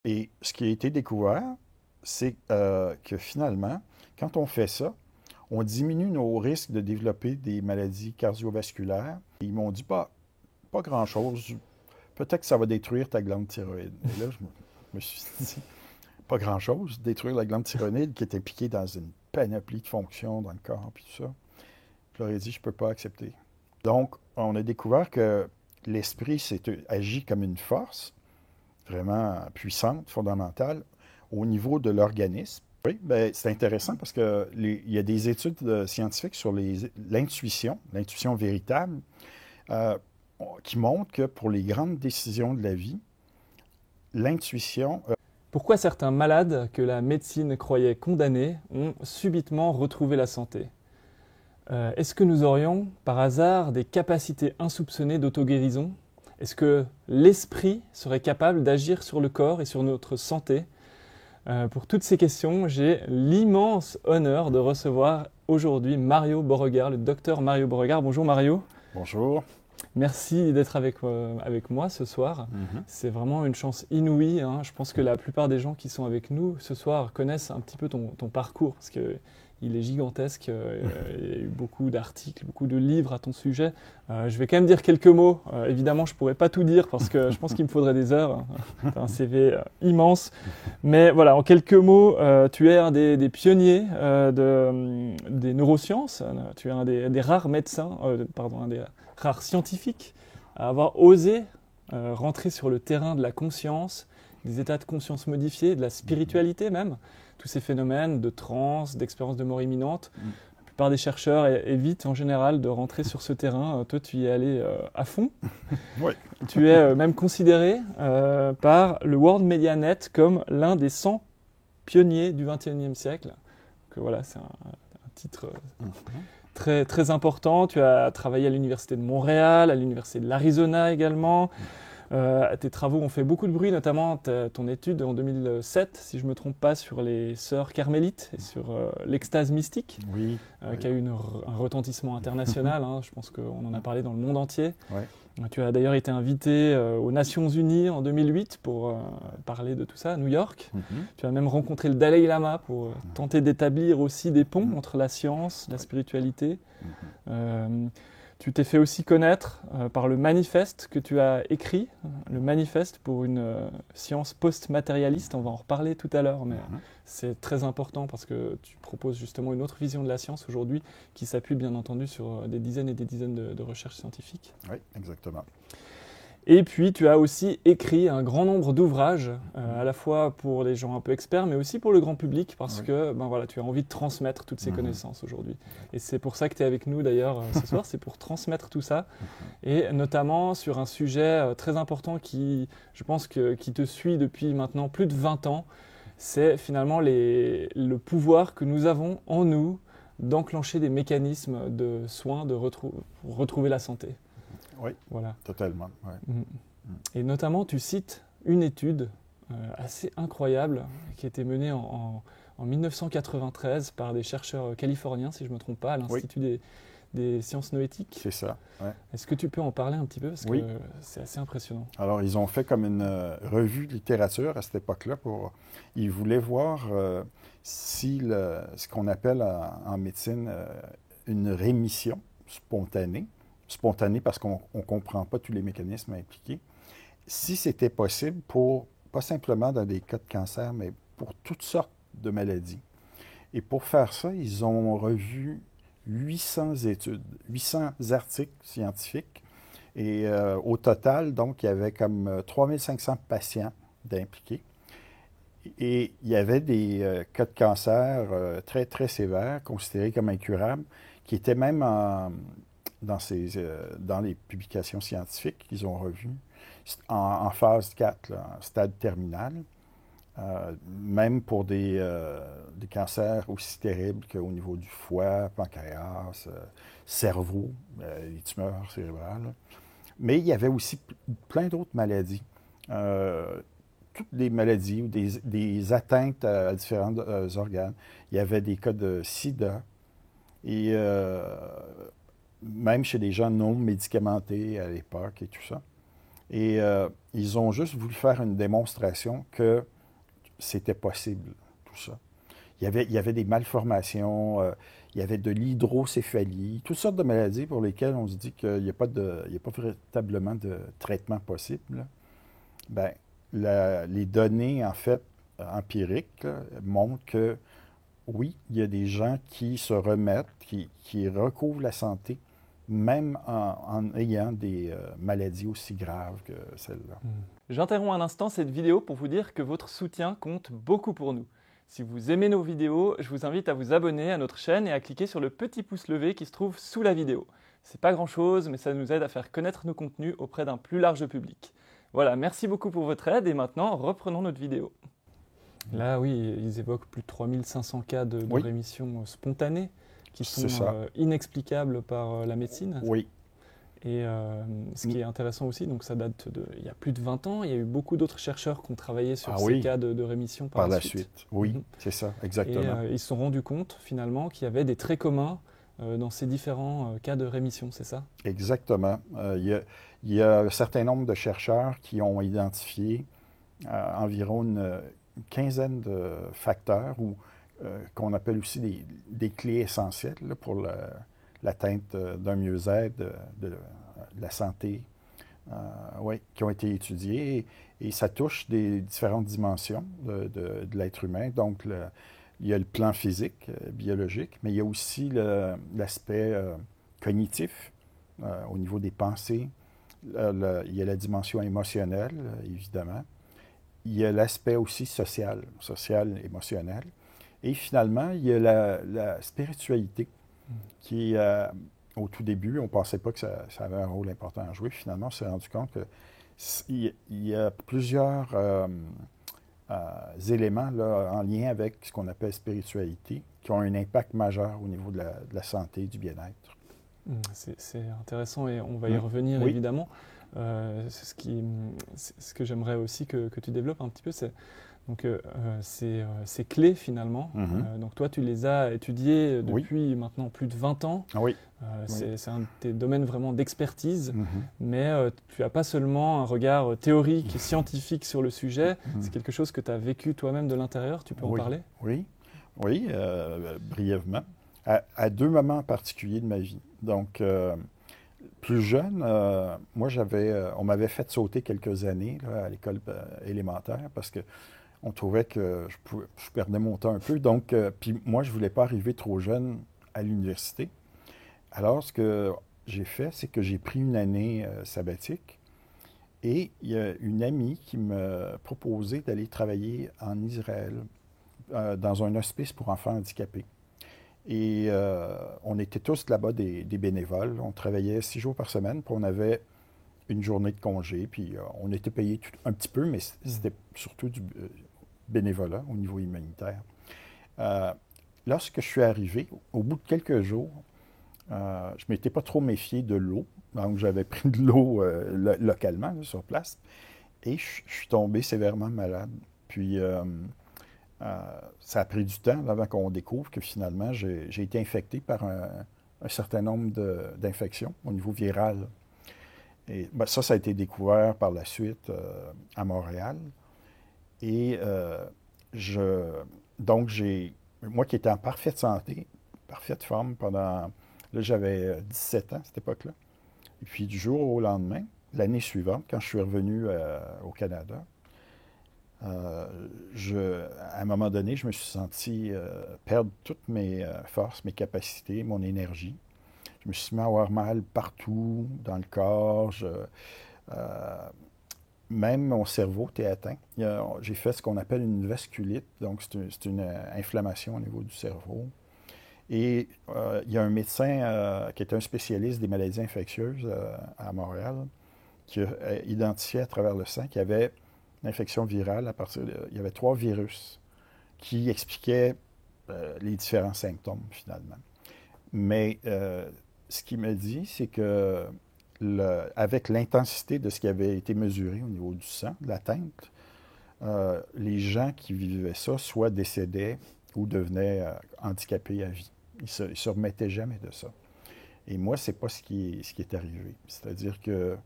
Et ce qui a été découvert, c'est que finalement, quand on fait ça, on diminue nos risques de développer des maladies cardiovasculaires. Et ils m'ont dit pas grand-chose. Peut-être que ça va détruire ta glande thyroïde. Et là, je me suis dit, pas grand-chose. Détruire la glande thyroïde qui était piquée dans une panoplie de fonctions dans le corps, puis tout ça. Je leur ai dit, je ne peux pas accepter. Donc, on a découvert que l'esprit agit comme une force vraiment puissante, fondamentale, au niveau de l'organisme. Oui, ben, c'est intéressant parce qu'il y a des études scientifiques sur l'intuition véritable, euh, qui montrent que pour les grandes décisions de la vie, l'intuition. Pourquoi certains malades que la médecine croyait condamnés ont subitement retrouvé la santé? Est-ce que nous aurions, par hasard, des capacités insoupçonnées d'auto-guérison? Est-ce que l'esprit serait capable d'agir sur le corps et sur notre santé? Pour toutes ces questions, j'ai l'immense honneur de recevoir aujourd'hui Mario Beauregard, le docteur Mario Beauregard. Bonjour Mario. Bonjour. Merci d'être avec moi ce soir. C'est vraiment une chance inouïe, hein. Je pense que la plupart des gens qui sont avec nous ce soir connaissent un petit peu ton parcours parce qu'il est gigantesque. Il y a eu beaucoup d'articles, beaucoup de livres à ton sujet. Je vais quand même dire quelques mots. Évidemment, je ne pourrais pas tout dire parce que je pense qu'il me faudrait des heures. Tu as un CV immense. Mais voilà, en quelques mots, tu es un des pionniers des neurosciences. Tu es un des rares médecins, un des rares scientifiques à avoir osé rentrer sur le terrain de la conscience, des états de conscience modifiés, de la spiritualité même, tous ces phénomènes de transe, d'expérience de mort imminente. La plupart des chercheurs évitent en général de rentrer sur ce terrain. Toi, tu y es allé à fond. Oui. Tu es même considéré par le World Media Net comme l'un des 100 pionniers du XXIe siècle. Donc, voilà, c'est un titre très, très important. Tu as travaillé à l'Université de Montréal, à l'Université de l'Arizona également. Tes travaux ont fait beaucoup de bruit, notamment ton étude en 2007, si je ne me trompe pas, sur les sœurs carmélites et sur l'extase mystique, Oui. qui a eu un retentissement international. Hein, je pense qu'on en a parlé dans le monde entier. Oui. Tu as d'ailleurs été invité aux Nations Unies en 2008 pour parler de tout ça à New York. Tu as même rencontré le Dalai Lama pour tenter d'établir aussi des ponts entre la science, la spiritualité. Tu t'es fait aussi connaître par le manifeste que tu as écrit, le manifeste pour une science post-matérialiste. On va en reparler tout à l'heure, mais c'est très important parce que tu proposes justement une autre vision de la science aujourd'hui qui s'appuie bien entendu sur des dizaines et des dizaines de recherches scientifiques. Oui, exactement. Et puis, tu as aussi écrit un grand nombre d'ouvrages, à la fois pour les gens un peu experts, mais aussi pour le grand public, parce que tu as envie de transmettre toutes ces connaissances aujourd'hui. Et c'est pour ça que tu es avec nous d'ailleurs ce soir, c'est pour transmettre tout ça, et notamment sur un sujet très important qui, je pense, qui te suit depuis maintenant plus de 20 ans, c'est finalement le pouvoir que nous avons en nous d'enclencher des mécanismes de soins, pour retrouver la santé. Oui, voilà. Totalement. Ouais. Et notamment, tu cites une étude assez incroyable qui a été menée en 1993 par des chercheurs californiens, si je ne me trompe pas, à l'Institut des sciences noétiques. C'est ça. Ouais. Est-ce que tu peux en parler un petit peu? Parce que c'est assez impressionnant. Alors, ils ont fait comme une revue de littérature à cette époque-là. Ils voulaient voir si ce qu'on appelle en médecine une rémission spontanée. Spontanée parce qu'on ne comprend pas tous les mécanismes impliqués. Si c'était possible pas simplement dans des cas de cancer, mais pour toutes sortes de maladies. Et pour faire ça, ils ont revu 800 études, 800 articles scientifiques. Et au total, donc, il y avait comme 3500 patients d'impliqués. Et il y avait des cas de cancer très, très sévères, considérés comme incurables, qui étaient même dans les publications scientifiques qu'ils ont revues, en phase 4, là, en stade terminal, même pour des cancers aussi terribles qu'au niveau du foie, pancréas, cerveau, les tumeurs cérébrales. Mais il y avait aussi plein d'autres maladies. Toutes les maladies ou des atteintes à différents organes. Il y avait des cas de sida et même chez des gens non médicamentés à l'époque et tout ça. Et ils ont juste voulu faire une démonstration que c'était possible, tout ça. Il y avait des malformations, il y avait de l'hydrocéphalie, toutes sortes de maladies pour lesquelles on se dit qu'il n'y a pas véritablement de traitement possible, là. Ben, les données, en fait, empiriques, là, montrent que oui, il y a des gens qui se remettent, qui recouvrent la santé, même en ayant des maladies aussi graves que celle-là. J'interromps un instant cette vidéo pour vous dire que votre soutien compte beaucoup pour nous. Si vous aimez nos vidéos, je vous invite à vous abonner à notre chaîne et à cliquer sur le petit pouce levé qui se trouve sous la vidéo. C'est pas grand chose, mais ça nous aide à faire connaître nos contenus auprès d'un plus large public. Voilà, merci beaucoup pour votre aide et maintenant reprenons notre vidéo. Là, oui, ils évoquent plus de 3500 cas de rémission spontanée qui sont inexplicables par la médecine. Oui. Et ce qui est intéressant aussi, donc ça date il y a plus de 20 ans, il y a eu beaucoup d'autres chercheurs qui ont travaillé sur ces cas de rémission par la suite. Oui, c'est ça, exactement. Et ils se sont rendus compte finalement qu'il y avait des traits communs dans ces différents cas de rémission, c'est ça? Exactement. Il y a un certain nombre de chercheurs qui ont identifié environ une quinzaine de facteurs qu'on appelle aussi des clés essentielles là, pour l'atteinte d'un mieux-être, de la santé, qui ont été étudiées. Et ça touche des différentes dimensions de l'être humain. Donc, il y a le plan physique, biologique, mais il y a aussi l'aspect cognitif au niveau des pensées. Il y a la dimension émotionnelle, évidemment. Il y a l'aspect aussi social, émotionnel. Et finalement, il y a la spiritualité qui, au tout début, on ne pensait pas que ça avait un rôle important à jouer. Finalement, on s'est rendu compte qu'il y a plusieurs éléments là, en lien avec ce qu'on appelle spiritualité qui ont un impact majeur au niveau de la santé et du bien-être. C'est intéressant et on va y revenir évidemment. Ce que j'aimerais aussi que tu développes un petit peu, c'est donc, ces clés finalement. Donc toi, tu les as étudiées depuis maintenant plus de 20 ans. C'est un de tes domaines vraiment d'expertise, mais tu n'as pas seulement un regard théorique et scientifique sur le sujet, c'est quelque chose que tu as vécu toi-même de l'intérieur. Tu peux en parler? Oui, brièvement. À deux moments particuliers de ma vie. Donc, plus jeune, moi, on m'avait fait sauter quelques années là, à l'école élémentaire parce qu'on trouvait que je perdais mon temps un peu. Donc, puis moi, je ne voulais pas arriver trop jeune à l'université. Alors, ce que j'ai fait, c'est que j'ai pris une année sabbatique et il y a une amie qui m'a proposé d'aller travailler en Israël dans un hospice pour enfants handicapés. Et on était tous là-bas des bénévoles. On travaillait 6 jours par semaine, puis on avait une journée de congé. Puis on était payé un petit peu, mais c'était surtout du bénévolat au niveau humanitaire. Lorsque je suis arrivé, au bout de quelques jours, je ne m'étais pas trop méfié de l'eau. Donc j'avais pris de l'eau localement, là, sur place. Et je suis tombé sévèrement malade. Puis ça a pris du temps avant qu'on découvre que finalement, j'ai été infecté par un certain nombre d'infections au niveau viral. Et ça a été découvert par la suite à Montréal. Et donc, moi qui étais en parfaite santé, parfaite forme pendant, là j'avais 17 ans à cette époque-là. Et puis du jour au lendemain, l'année suivante, quand je suis revenu au Canada, à un moment donné, je me suis senti perdre toutes mes forces, mes capacités, mon énergie. Je me suis mis à avoir mal partout dans le corps. Même mon cerveau était atteint. J'ai fait ce qu'on appelle une vasculite, donc c'est une inflammation au niveau du cerveau. Et il y a un médecin qui est un spécialiste des maladies infectieuses à Montréal qui a identifié à travers le sang qu'il y avait l'infection virale il y avait 3 virus qui expliquaient les différents symptômes, finalement. Mais ce qu'il me dit, c'est que avec l'intensité de ce qui avait été mesuré au niveau du sang, de l'atteinte, les gens qui vivaient ça soit décédaient ou devenaient handicapés à vie. Ils se remettaient jamais de ça. Et moi, c'est pas ce qui est arrivé. C'est-à-dire que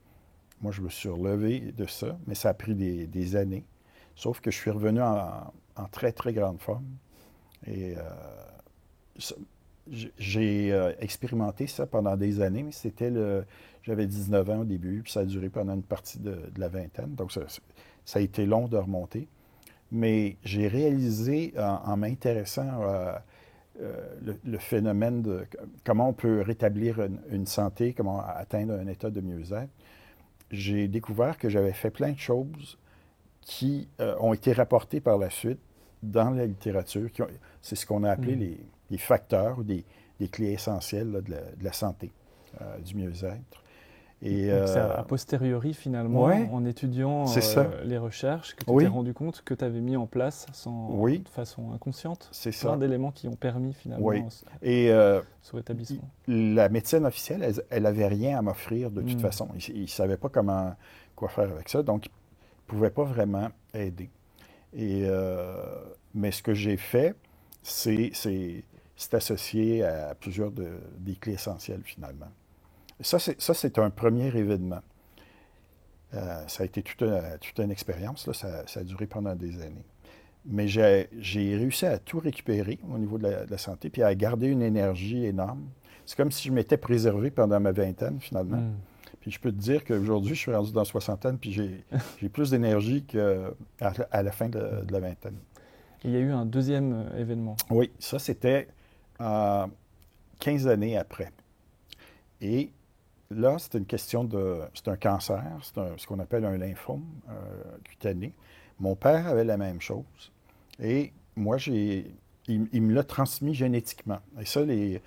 moi, je me suis relevé de ça, mais ça a pris des années. Sauf que je suis revenu en très, très grande forme. Et j'ai expérimenté ça pendant des années, mais j'avais 19 ans au début, puis ça a duré pendant une partie de la vingtaine. Donc, ça a été long de remonter. Mais j'ai réalisé, en m'intéressant le phénomène de comment on peut rétablir une santé, comment atteindre un état de mieux-être, j'ai découvert que j'avais fait plein de choses qui ont été rapportées par la suite dans la littérature. C'est ce qu'on a appelé les facteurs ou des clés essentielles là, de la santé, du mieux-être. Et c'est a posteriori, finalement, en étudiant les recherches, que tu t'es rendu compte que tu avais mis en place de façon inconsciente plein d'éléments qui ont permis, finalement, ce rétablissement. La médecine officielle, elle n'avait rien à m'offrir de toute façon. Ils ne savaient pas quoi faire avec ça, donc ils ne pouvaient pas vraiment aider. Mais ce que j'ai fait, c'est associé à plusieurs des clés essentielles, finalement. Ça, c'est un premier événement. Ça a été toute une expérience, là. Ça a duré pendant des années. Mais j'ai réussi à tout récupérer au niveau de la santé, puis à garder une énergie énorme. C'est comme si je m'étais préservé pendant ma vingtaine, finalement. Puis je peux te dire qu'aujourd'hui, je suis rendu dans la soixantaine, puis j'ai plus d'énergie qu'à la fin de la vingtaine. Et il y a eu un deuxième événement. Oui, ça, c'était 15 années après. Et là, c'est une question c'est un cancer, ce qu'on appelle un lymphome cutané. Mon père avait la même chose. Et moi, il me l'a transmis génétiquement. Et ça, les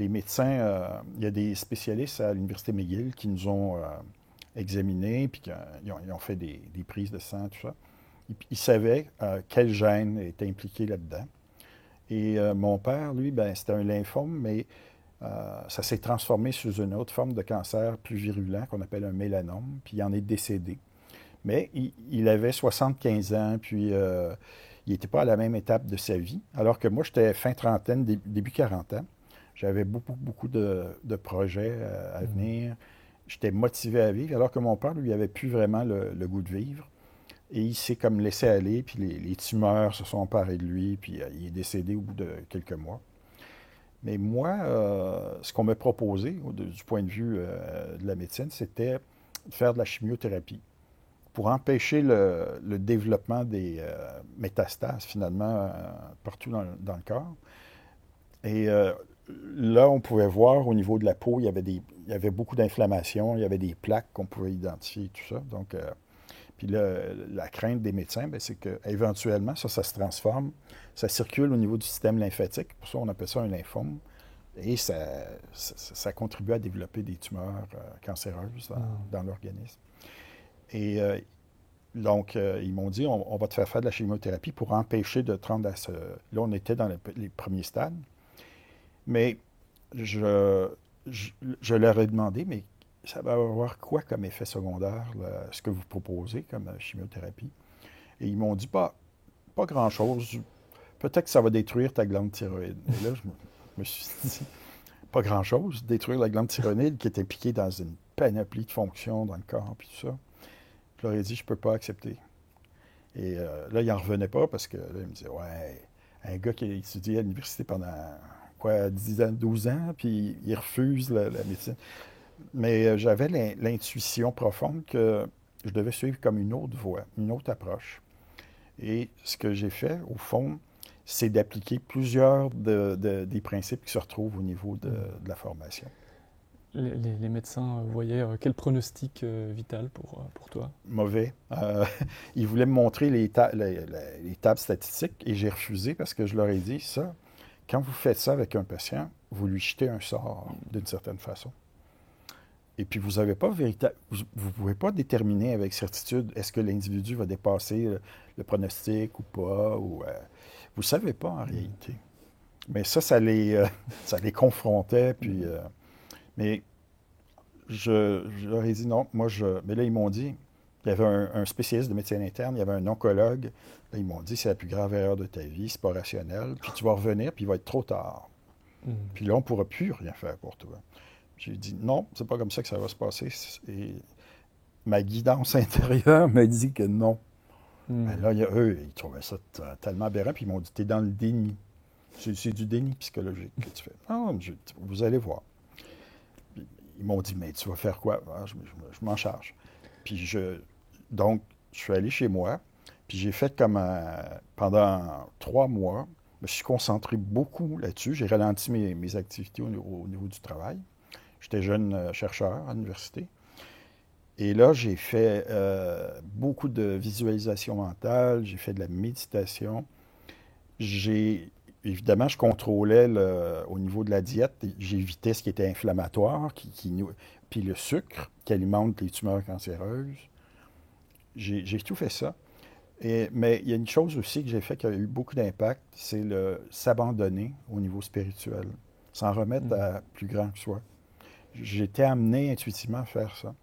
médecins, il y a des spécialistes à l'Université McGill qui nous ont examinés, puis ils ont fait des prises de sang, tout ça. Ils savaient quel gène était impliqué là-dedans. Et mon père, lui, c'était un lymphome, mais ça s'est transformé sous une autre forme de cancer plus virulent qu'on appelle un mélanome, puis il en est décédé. Mais il avait 75 ans, puis il n'était pas à la même étape de sa vie, alors que moi, j'étais fin trentaine, début 40 ans. J'avais beaucoup de projets à venir. J'étais motivé à vivre, alors que mon père, lui, n'avait plus vraiment le goût de vivre. Et il s'est comme laissé aller, puis les tumeurs se sont emparées de lui, puis il est décédé au bout de quelques mois. Mais moi, ce qu'on m'a proposé, du point de vue de la médecine, c'était de faire de la chimiothérapie pour empêcher le développement des métastases, finalement, partout dans le corps. Et là, on pouvait voir au niveau de la peau, il y avait beaucoup d'inflammation, il y avait des plaques qu'on pouvait identifier, tout ça. Donc, puis la crainte des médecins, c'est qu'éventuellement, ça se transforme, ça circule au niveau du système lymphatique. Pour ça, on appelle ça un lymphome. Et ça contribue à développer des tumeurs cancéreuses dans l'organisme. Et donc, ils m'ont dit, on va te faire de la chimiothérapie pour empêcher de te rendre à ce... Là, on était dans les premiers stades. Mais je leur ai demandé, mais ça va avoir quoi comme effet secondaire, là, ce que vous proposez comme chimiothérapie? Et ils m'ont dit, pas grand-chose. Peut-être que ça va détruire ta glande thyroïde. Et là, je me suis dit, pas grand-chose, détruire la glande thyroïde qui est impliquée dans une panoplie de fonctions dans le corps, puis tout ça. Je leur ai dit, je ne peux pas accepter. Et là, ils n'en revenaient pas parce que là, ils me disaient, ouais, un gars qui a étudié à l'université pendant, 10 ans, 12 ans, puis il refuse la médecine. Mais j'avais l'intuition profonde que je devais suivre comme une autre voie, une autre approche. Et ce que j'ai fait, au fond, c'est d'appliquer plusieurs des principes qui se retrouvent au niveau de la formation. Les médecins voyaient quel pronostic vital pour toi? Mauvais. Ils voulaient me montrer les tables statistiques et j'ai refusé parce que je leur ai dit, ça, quand vous faites ça avec un patient, vous lui jetez un sort d'une certaine façon. Et puis, vous ne pouvez pas déterminer avec certitude est-ce que l'individu va dépasser le pronostic ou pas. Vous ne savez pas en réalité. Mais ça les confrontait. Puis, mais je leur ai dit non. Mais là, ils m'ont dit, il y avait un spécialiste de médecine interne, il y avait un oncologue. Là, ils m'ont dit, c'est la plus grave erreur de ta vie, c'est pas rationnel. Puis tu vas revenir, puis il va être trop tard. Puis là, on ne pourra plus rien faire pour toi. J'ai dit non, c'est pas comme ça que ça va se passer. Et ma guidance intérieure m'a dit que non. Ben là, eux, ils trouvaient ça tellement aberrant, puis ils m'ont dit, t'es dans le déni. C'est du déni psychologique que tu fais. Ah, vous allez voir. Puis, ils m'ont dit, mais tu vas faire quoi? Ah, je m'en charge. Puis donc, je suis allé chez moi, puis j'ai fait comme pendant 3 mois, je me suis concentré beaucoup là-dessus. J'ai ralenti mes activités au niveau du travail. J'étais jeune chercheur à l'université. Et là, j'ai fait beaucoup de visualisation mentale, j'ai fait de la méditation. Évidemment, je contrôlais au niveau de la diète, j'évitais ce qui était inflammatoire, puis le sucre qui alimente les tumeurs cancéreuses. J'ai tout fait ça. Mais il y a une chose aussi que j'ai fait qui a eu beaucoup d'impact, c'est s'abandonner au niveau spirituel, s'en remettre à plus grand que soi. J'étais amené intuitivement à faire ça.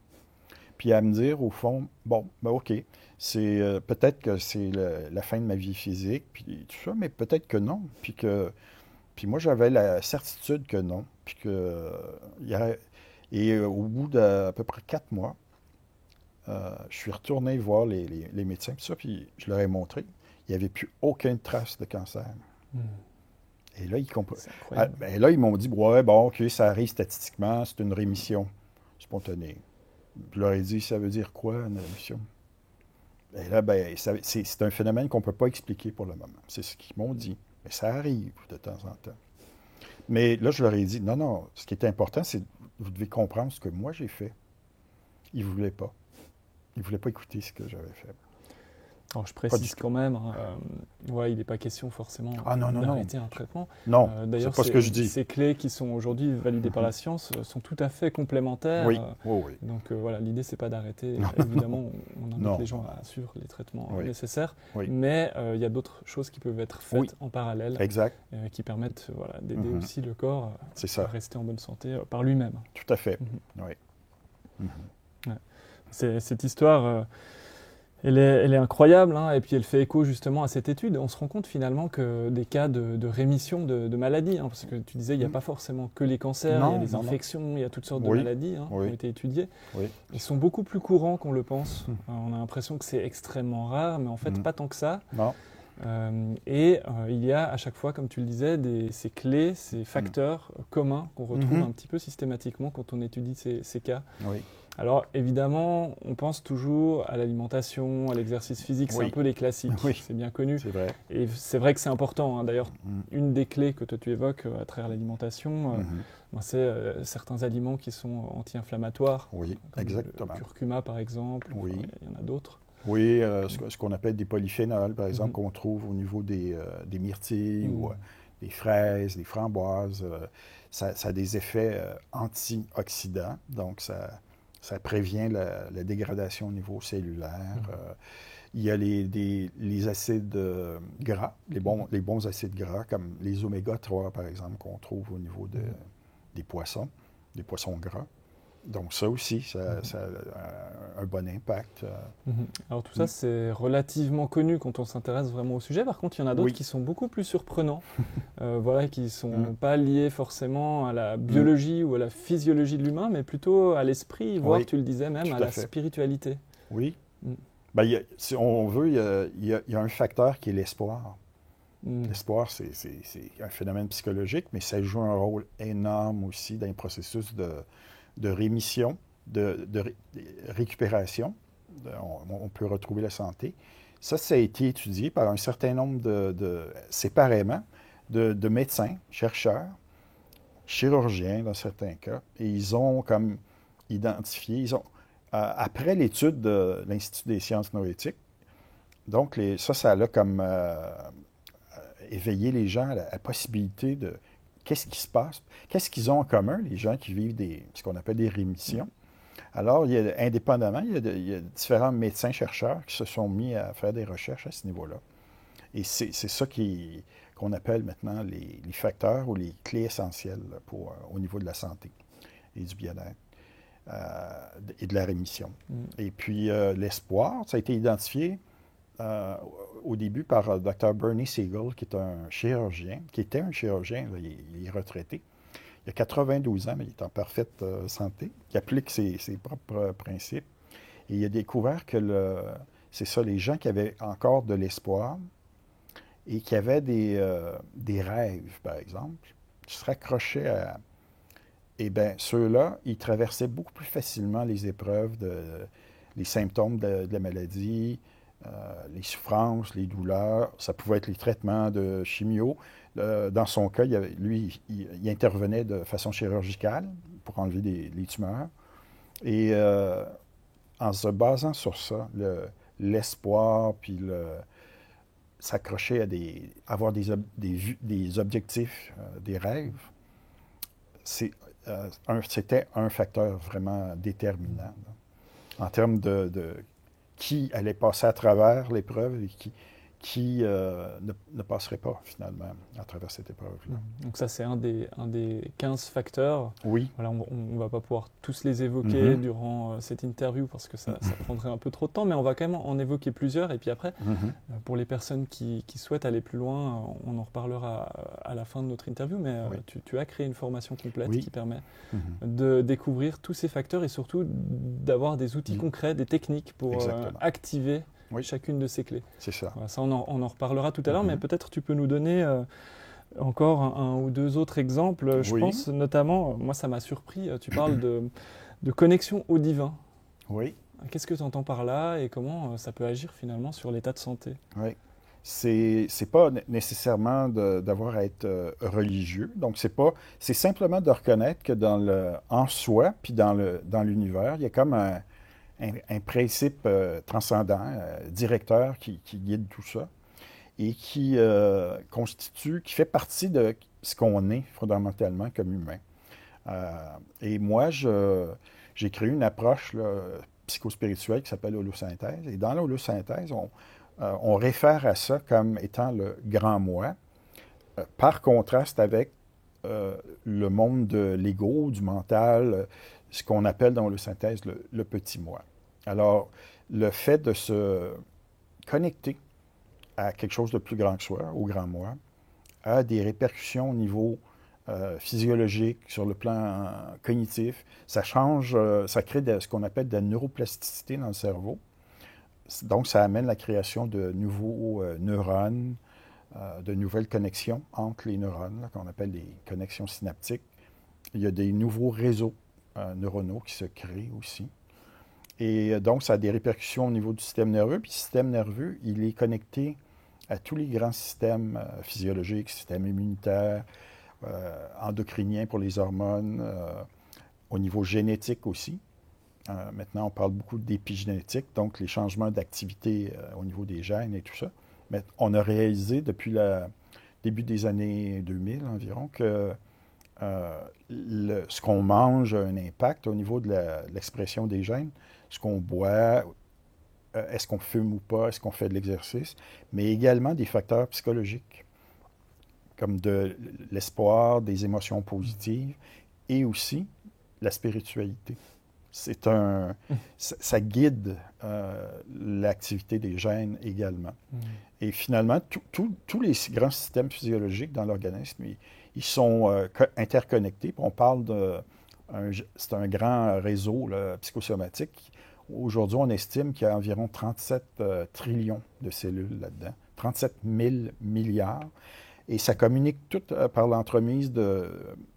Puis à me dire, au fond, bon, ben OK, c'est peut-être que c'est la fin de ma vie physique, puis tout ça, mais peut-être que non. Puis moi, j'avais la certitude que non. Au bout d'à peu près 4 mois, je suis retourné voir les médecins, puis ça, puis je leur ai montré. Il n'y avait plus aucune trace de cancer. Et là, ils m'ont dit, ouais, bon, OK, ça arrive statistiquement, c'est une rémission spontanée. Je leur ai dit, ça veut dire quoi, une rémission? Et là, c'est un phénomène qu'on ne peut pas expliquer pour le moment. C'est ce qu'ils m'ont dit. Mais ça arrive de temps en temps. Mais là, je leur ai dit, non, ce qui est important, c'est vous devez comprendre ce que moi j'ai fait. Ils ne voulaient pas. Ils ne voulaient pas écouter ce que j'avais fait. Alors, je précise quand même, il n'est pas question forcément d'arrêter un traitement. Non, d'ailleurs, c'est pas ce que je dis. Ces clés qui sont aujourd'hui validées par la science sont tout à fait complémentaires. Oui. Donc l'idée, c'est pas d'arrêter. Évidemment, on invite les gens à suivre les traitements nécessaires. Mais il y a d'autres choses qui peuvent être faites en parallèle. Exact. Qui permettent d'aider aussi le corps à rester en bonne santé par lui-même. Tout à fait. Oui. Cette histoire... Elle est incroyable, hein, et puis elle fait écho justement à cette étude. On se rend compte finalement que des cas de rémission de maladies, hein, parce que tu disais il n'y a pas forcément que les cancers, il y a des infections, il y a toutes sortes de maladies qui ont été étudiées. Ils sont beaucoup plus courants qu'on le pense. On a l'impression que c'est extrêmement rare, mais en fait pas tant que ça. Non. Il y a à chaque fois, comme tu le disais, ces clés, ces facteurs communs qu'on retrouve un petit peu systématiquement quand on étudie ces cas. Alors évidemment, on pense toujours à l'alimentation, à l'exercice physique, c'est un peu les classiques, c'est bien connu. C'est vrai. Et c'est vrai que c'est important, hein. D'ailleurs, une des clés que toi tu évoques à travers l'alimentation, c'est certains aliments qui sont anti-inflammatoires. Oui, exactement. Le curcuma par exemple, il y en a d'autres. Oui, ce qu'on appelle des polyphénols, par exemple, qu'on trouve au niveau des myrtilles ou des fraises, des framboises. Ça a des effets antioxydants, donc ça prévient la dégradation au niveau cellulaire. Il y a les acides gras, les bons acides gras, comme les oméga 3, par exemple, qu'on trouve au niveau des poissons gras. Donc ça aussi, ça a un bon impact. Alors tout ça, c'est relativement connu quand on s'intéresse vraiment au sujet. Par contre, il y en a d'autres qui sont beaucoup plus surprenants, qui ne sont pas liés forcément à la biologie ou à la physiologie de l'humain, mais plutôt à l'esprit, voire, tu le disais même, à la spiritualité. Oui. Si on veut, il y a un facteur qui est l'espoir. L'espoir, c'est un phénomène psychologique, mais ça joue un rôle énorme aussi dans le processus de rémission, de récupération. On peut retrouver la santé. Ça a été étudié par un certain nombre séparément, de médecins, chercheurs, chirurgiens dans certains cas, et ils ont comme identifié, après l'étude de l'Institut des sciences neuroéthiques, donc ça a comme éveillé les gens à la possibilité de qu'est-ce qui se passe, qu'est-ce qu'ils ont en commun, les gens qui vivent ce qu'on appelle des rémissions. Alors, indépendamment, il y a différents médecins-chercheurs qui se sont mis à faire des recherches à ce niveau-là. Et c'est ça qu'on appelle maintenant les facteurs ou les clés essentielles au niveau de la santé et du bien-être et de la rémission. Et puis, l'espoir, ça a été identifié au début par Dr. Bernie Siegel, qui était un chirurgien, il est retraité. Il a 92 ans, mais il est en parfaite santé. Il applique ses propres principes. Et il a découvert que c'est ça, les gens qui avaient encore de l'espoir et qui avaient des rêves, par exemple, qui se raccrochaient à... Eh bien, ceux-là, ils traversaient beaucoup plus facilement les épreuves, les symptômes de la maladie, les souffrances, les douleurs. Ça pouvait être les traitements de chimio. Dans son cas, il intervenait de façon chirurgicale pour enlever les tumeurs. Et en se basant sur ça, l'espoir, puis s'accrocher à avoir des objectifs, des rêves, c'était un facteur vraiment déterminant là, en termes de qui allait passer à travers l'épreuve et qui ne passerait pas, finalement, à travers cette épreuve-là. Donc ça, c'est un des 15 facteurs. Oui. Voilà, on ne va pas pouvoir tous les évoquer durant cette interview parce que ça prendrait un peu trop de temps, mais on va quand même en évoquer plusieurs. Et puis après, pour les personnes qui souhaitent aller plus loin, on en reparlera à la fin de notre interview, mais tu as créé une formation complète qui permet de découvrir tous ces facteurs et surtout d'avoir des outils concrets, des techniques pour activer chacune de ces clés. C'est ça. Voilà, ça, on en reparlera tout à l'heure, mais peut-être tu peux nous donner encore un ou deux autres exemples. Je pense notamment, moi ça m'a surpris, tu parles de connexion au divin. Oui. Qu'est-ce que tu entends par là et comment ça peut agir finalement sur l'état de santé? Oui. C'est pas nécessairement d'avoir à être religieux. Donc, c'est simplement de reconnaître que en soi, puis dans l'univers, il y a comme un principe transcendant, directeur qui guide tout ça et qui fait partie de ce qu'on est fondamentalement comme humain. Et moi, j'ai créé une approche psychospirituelle qui s'appelle l'holosynthèse. Et dans l'holosynthèse, on réfère à ça comme étant le grand moi, par contraste avec le monde de l'ego, du mental, ce qu'on appelle dans l'holosynthèse le petit moi. Alors, le fait de se connecter à quelque chose de plus grand que soi, au grand moi, a des répercussions au niveau physiologique, sur le plan cognitif. Ça change, ça crée ce qu'on appelle de la neuroplasticité dans le cerveau. Donc, ça amène la création de nouveaux neurones, de nouvelles connexions entre les neurones, qu'on appelle les connexions synaptiques. Il y a des nouveaux réseaux neuronaux qui se créent aussi. Et donc, ça a des répercussions au niveau du système nerveux. Puis le système nerveux, il est connecté à tous les grands systèmes physiologiques, système immunitaire, endocrinien pour les hormones, au niveau génétique aussi. Maintenant, on parle beaucoup d'épigénétique, donc les changements d'activité au niveau des gènes et tout ça. Mais on a réalisé depuis le début des années 2000 environ que ce qu'on mange a un impact au niveau de l'expression des gènes. Ce qu'on boit, est-ce qu'on fume ou pas, est-ce qu'on fait de l'exercice, mais également des facteurs psychologiques, comme de l'espoir, des émotions positives, et aussi la spiritualité. Ça guide l'activité des gènes également. Et finalement, tous les grands systèmes physiologiques dans l'organisme, ils sont interconnectés. On parle c'est un grand réseau psychosomatique. Aujourd'hui, on estime qu'il y a environ 37 trillions de cellules là-dedans, 37 000 milliards. Et ça communique tout par l'entremise de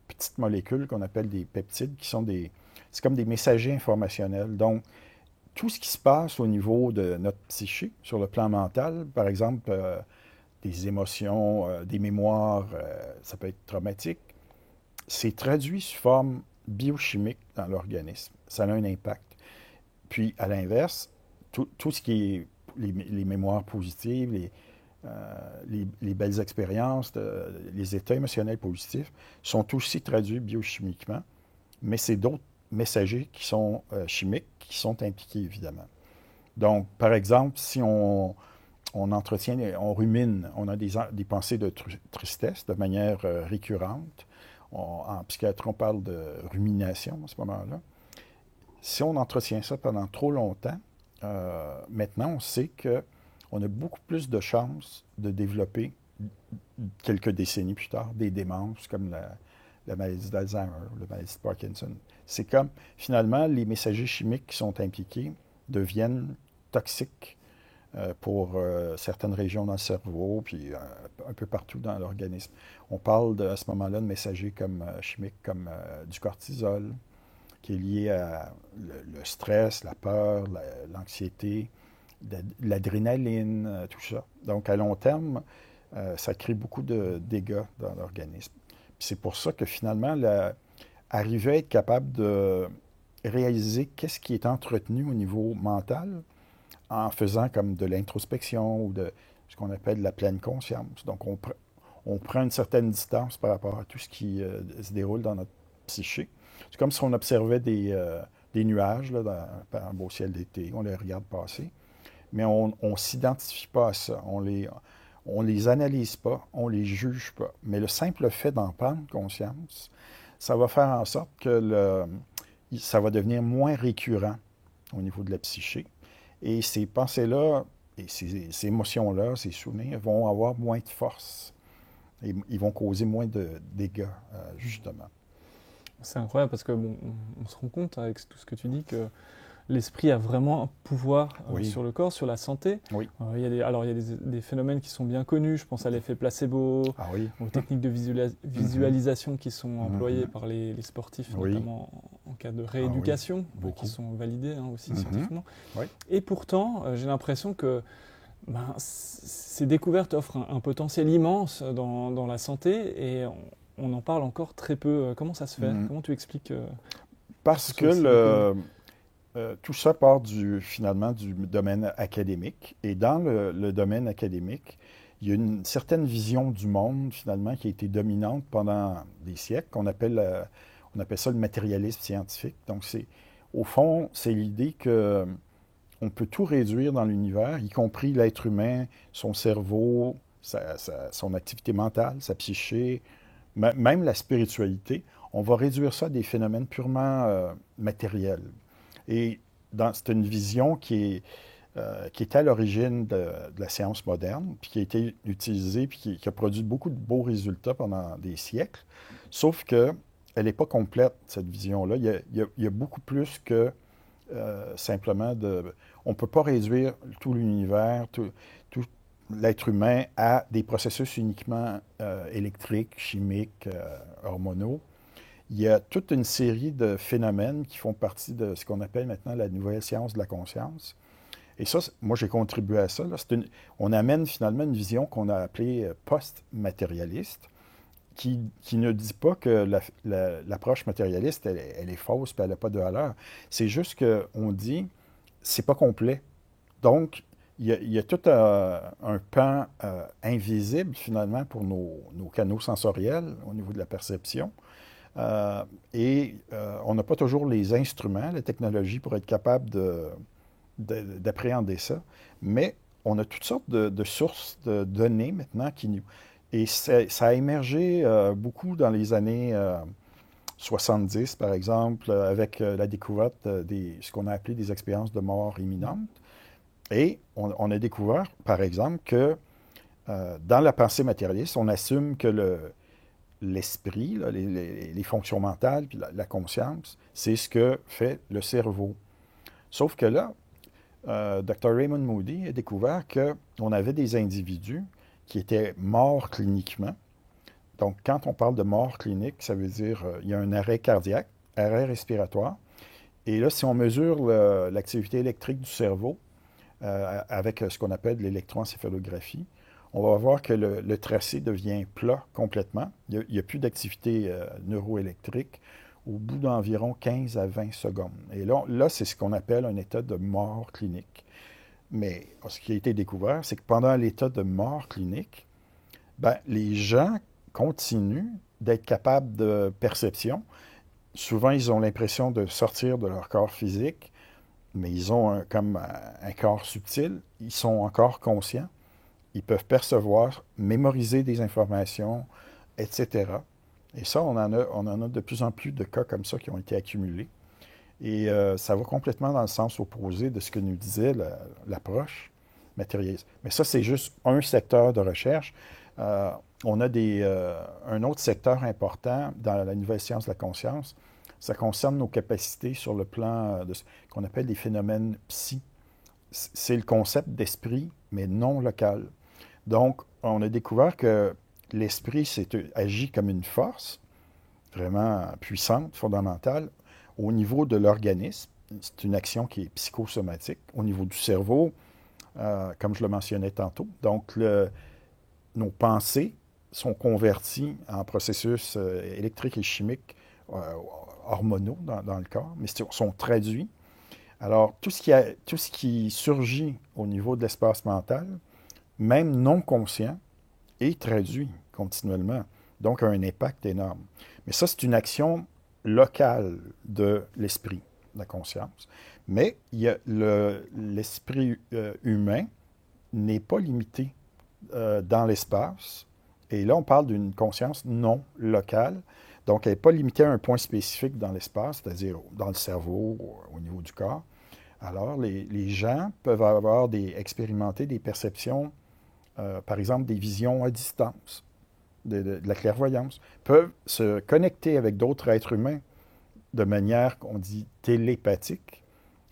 petites molécules qu'on appelle des peptides, qui sont c'est comme des messagers informationnels. Donc, tout ce qui se passe au niveau de notre psyché, sur le plan mental, par exemple, des émotions, des mémoires, ça peut être traumatique, c'est traduit sous forme biochimique dans l'organisme. Ça a un impact. Puis, à l'inverse, tout ce qui est les mémoires positives, les belles expériences, les états émotionnels positifs sont aussi traduits biochimiquement, mais c'est d'autres messagers qui sont chimiques, qui sont impliqués, évidemment. Donc, par exemple, si on entretient, on rumine, on a des pensées de tristesse de manière récurrente. En psychiatrie, on parle de rumination à ce moment-là. Si on entretient ça pendant trop longtemps, maintenant, on sait qu'on a beaucoup plus de chances de développer, quelques décennies plus tard, des démences comme la maladie d'Alzheimer, la maladie de Parkinson. C'est comme, finalement, les messagers chimiques qui sont impliqués deviennent toxiques pour certaines régions dans le cerveau, puis un peu partout dans l'organisme. On parle à ce moment-là de messagers chimiques comme du cortisol, qui est lié à le stress, la peur, l'anxiété, l'adrénaline, tout ça. Donc, à long terme, ça crée beaucoup de dégâts dans l'organisme. Puis c'est pour ça que finalement, arriver à être capable de réaliser qu'est-ce qui est entretenu au niveau mental en faisant comme de l'introspection ou de ce qu'on appelle la pleine conscience. Donc, on prend une certaine distance par rapport à tout ce qui se déroule dans notre psyché. C'est comme si on observait des nuages là, par un beau ciel d'été, on les regarde passer, mais on ne s'identifie pas à ça. On les analyse pas, on les juge pas. Mais le simple fait d'en prendre conscience, ça va faire en sorte que ça va devenir moins récurrent au niveau de la psyché. Et ces pensées-là, et ces émotions-là, ces souvenirs vont avoir moins de force. Et ils vont causer moins de dégâts, justement. C'est incroyable parce que on se rend compte avec tout ce que tu dis que l'esprit a vraiment un pouvoir sur le corps, sur la santé. Oui. Il y a des phénomènes qui sont bien connus. Je pense à l'effet placebo, aux techniques de visualisation qui sont employées par les sportifs, notamment en cas de rééducation, qui sont validées aussi scientifiquement. Oui. Et pourtant, j'ai l'impression que ces découvertes offrent un potentiel immense dans la santé et on en parle encore très peu. Comment ça se fait? Comment tu expliques Parce que tout ça part finalement du domaine académique. Et dans le domaine académique, il y a une certaine vision du monde, finalement, qui a été dominante pendant des siècles. On appelle ça le matérialisme scientifique. Donc, au fond, c'est l'idée qu'on peut tout réduire dans l'univers, y compris l'être humain, son cerveau, son activité mentale, sa psyché, même la spiritualité. On va réduire ça à des phénomènes purement matériels. Et c'est une vision qui est à l'origine de la science moderne, puis qui a été utilisée, puis qui a produit beaucoup de beaux résultats pendant des siècles. Sauf qu'elle n'est pas complète, cette vision-là. Il y a beaucoup plus que simplement on ne peut pas réduire tout l'univers, tout l'être humain à des processus uniquement électriques, chimiques, hormonaux. Il y a toute une série de phénomènes qui font partie de ce qu'on appelle maintenant la nouvelle science de la conscience. Et ça, moi, j'ai contribué à ça. Là. On amène finalement une vision qu'on a appelée post-matérialiste, qui ne dit pas que l'approche matérialiste, elle est fausse et elle n'a pas de valeur. C'est juste qu'on dit, c'est pas complet. Donc, il y a tout un pan invisible, finalement, pour nos canaux sensoriels au niveau de la perception. On n'a pas toujours les instruments, la technologie pour être capable d'appréhender ça. Mais on a toutes sortes de sources de données maintenant et ça a émergé beaucoup dans les années 70, par exemple, avec la découverte ce qu'on a appelé des expériences de mort imminente. Et on a découvert, par exemple, que dans la pensée matérialiste, on assume que l'esprit, là, les fonctions mentales, puis la conscience, c'est ce que fait le cerveau. Sauf que là, Dr. Raymond Moody a découvert qu'on avait des individus qui étaient morts cliniquement. Donc, quand on parle de mort clinique, ça veut dire il y a un arrêt cardiaque, arrêt respiratoire. Et là, si on mesure l'activité électrique du cerveau avec ce qu'on appelle l'électroencéphalographie, on va voir que le tracé devient plat complètement. Il n'y a plus d'activité neuroélectrique au bout d'environ 15 à 20 secondes. Et là c'est ce qu'on appelle un état de mort clinique. Mais ce qui a été découvert, c'est que pendant l'état de mort clinique, les gens continuent d'être capables de perception. Souvent, ils ont l'impression de sortir de leur corps physique, mais ils ont comme un corps subtil. Ils sont encore conscients. Ils peuvent percevoir, mémoriser des informations, etc. Et ça, on en a de plus en plus de cas comme ça qui ont été accumulés. Et ça va complètement dans le sens opposé de ce que nous disait l'approche matérialiste. Mais ça, c'est juste un secteur de recherche. On a un autre secteur important dans la nouvelle science de la conscience. Ça concerne nos capacités sur le plan de ce qu'on appelle des phénomènes c'est le concept d'esprit, mais non local. Donc, on a découvert que l'esprit agit comme une force vraiment puissante, fondamentale, au niveau de l'organisme. C'est une action qui est psychosomatique. Au niveau du cerveau, comme je le mentionnais tantôt. Donc, nos pensées sont converties en processus électriques et chimiques hormonaux dans le corps, mais sont traduits. Alors, tout ce qui surgit au niveau de l'espace mental, même non conscient, est traduit continuellement. Donc, a un impact énorme. Mais ça, c'est une action locale de l'esprit, de la conscience. Mais l'esprit humain n'est pas limité dans l'espace. Et là, on parle d'une conscience non locale. Donc, elle n'est pas limitée à un point spécifique dans l'espace, c'est-à-dire dans le cerveau, au niveau du corps. Alors, les gens peuvent expérimenter des perceptions, par exemple, des visions à distance, de la clairvoyance, peuvent se connecter avec d'autres êtres humains de manière qu'on dit télépathique.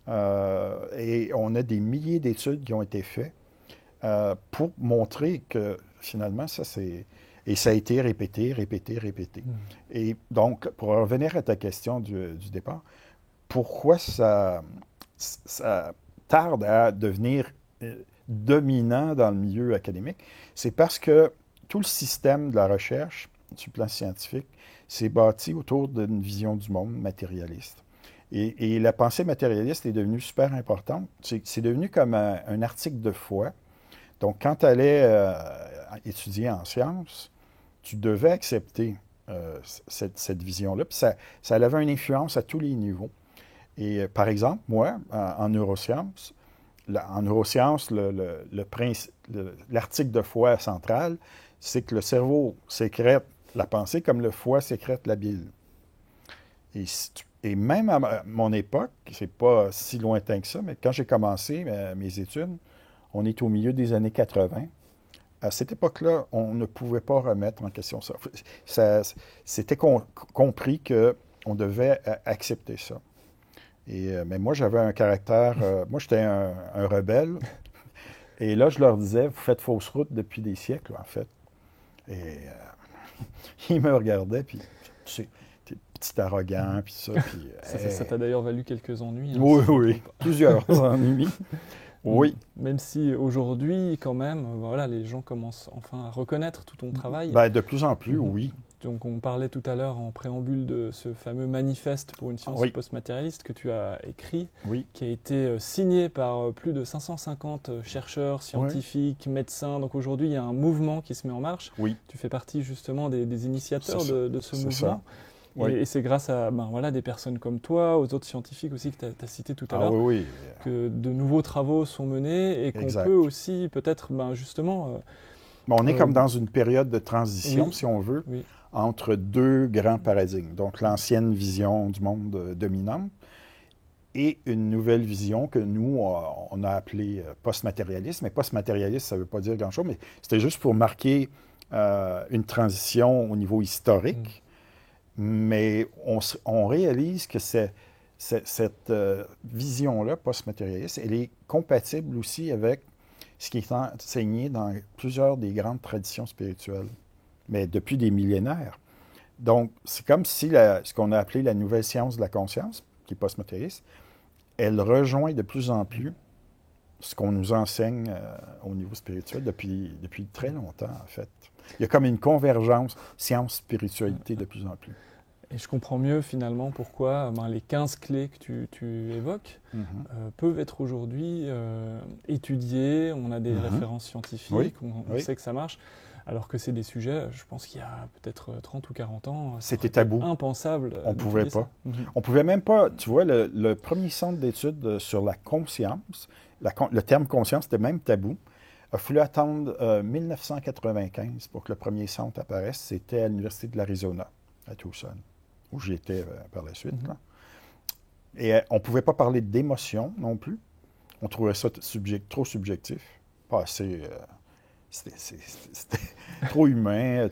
Et on a des milliers d'études qui ont été faites pour montrer que finalement, et ça a été répété. Et donc, pour revenir à ta question du départ, pourquoi ça tarde à devenir dominant dans le milieu académique? C'est parce que tout le système de la recherche, du plan scientifique, s'est bâti autour d'une vision du monde matérialiste. Et la pensée matérialiste est devenue super importante. C'est devenu comme un article de foi. Donc, quand tu allais étudier en sciences, tu devais accepter cette vision-là. Puis ça avait une influence à tous les niveaux. Et par exemple, moi, en neurosciences, l'article de foi central, c'est que le cerveau sécrète la pensée comme le foie sécrète la bile. Et même à mon époque, c'est pas si lointain que ça, mais quand j'ai commencé mes études, on est au milieu des années 80. À cette époque-là, on ne pouvait pas remettre en question ça. C'était compris qu'on devait accepter ça. Mais moi, j'avais un caractère... moi, j'étais un rebelle. Et là, je leur disais, vous faites fausse route depuis des siècles, en fait. Et ils me regardaient, puis tu sais, t'es petit arrogant, puis ça. Puis, ça t'a d'ailleurs valu quelques ennuis. Oui, plusieurs ennuis. Oui. Même si aujourd'hui, quand même, voilà, les gens commencent enfin à reconnaître tout ton travail. De plus en plus, oui. Donc on parlait tout à l'heure en préambule de ce fameux manifeste pour une science post-matérialiste que tu as écrit, qui a été signé par plus de 550 chercheurs, scientifiques, médecins. Donc aujourd'hui, il y a un mouvement qui se met en marche. Oui. Tu fais partie justement des initiateurs de ce mouvement. Ça. Et c'est grâce à des personnes comme toi, aux autres scientifiques aussi que tu as cités tout à l'heure, que de nouveaux travaux sont menés et qu'on peut aussi peut-être justement... on est comme dans une période de transition, si on veut, entre deux grands paradigmes. Donc l'ancienne vision du monde dominante et une nouvelle vision que nous, on a appelée post-matérialiste. Mais post-matérialiste, ça ne veut pas dire grand-chose, mais c'était juste pour marquer une transition au niveau historique. Mais on réalise que cette vision-là, post-matérialiste, elle est compatible aussi avec ce qui est enseigné dans plusieurs des grandes traditions spirituelles, mais depuis des millénaires. Donc, c'est comme si ce qu'on a appelé la nouvelle science de la conscience, qui est post-matérialiste, elle rejoint de plus en plus ce qu'on nous enseigne au niveau spirituel depuis très longtemps, en fait. Il y a comme une convergence science-spiritualité de plus en plus. Et je comprends mieux finalement pourquoi les 15 clés que tu évoques peuvent être aujourd'hui étudiées. On a des références scientifiques, on sait que ça marche. Alors que c'est des sujets, je pense qu'il y a peut-être 30 ou 40 ans, c'était tabou. Impensable. On ne pouvait pas. On pouvait même pas, tu vois, le premier centre d'études sur la conscience, le terme conscience était même tabou. Il a fallu attendre 1995 pour que le premier centre apparaisse. C'était à l'Université de l'Arizona, à Tucson, où j'étais par la suite. Là. Et on ne pouvait pas parler d'émotion non plus. On trouvait ça trop subjectif, pas assez... C'était trop humain,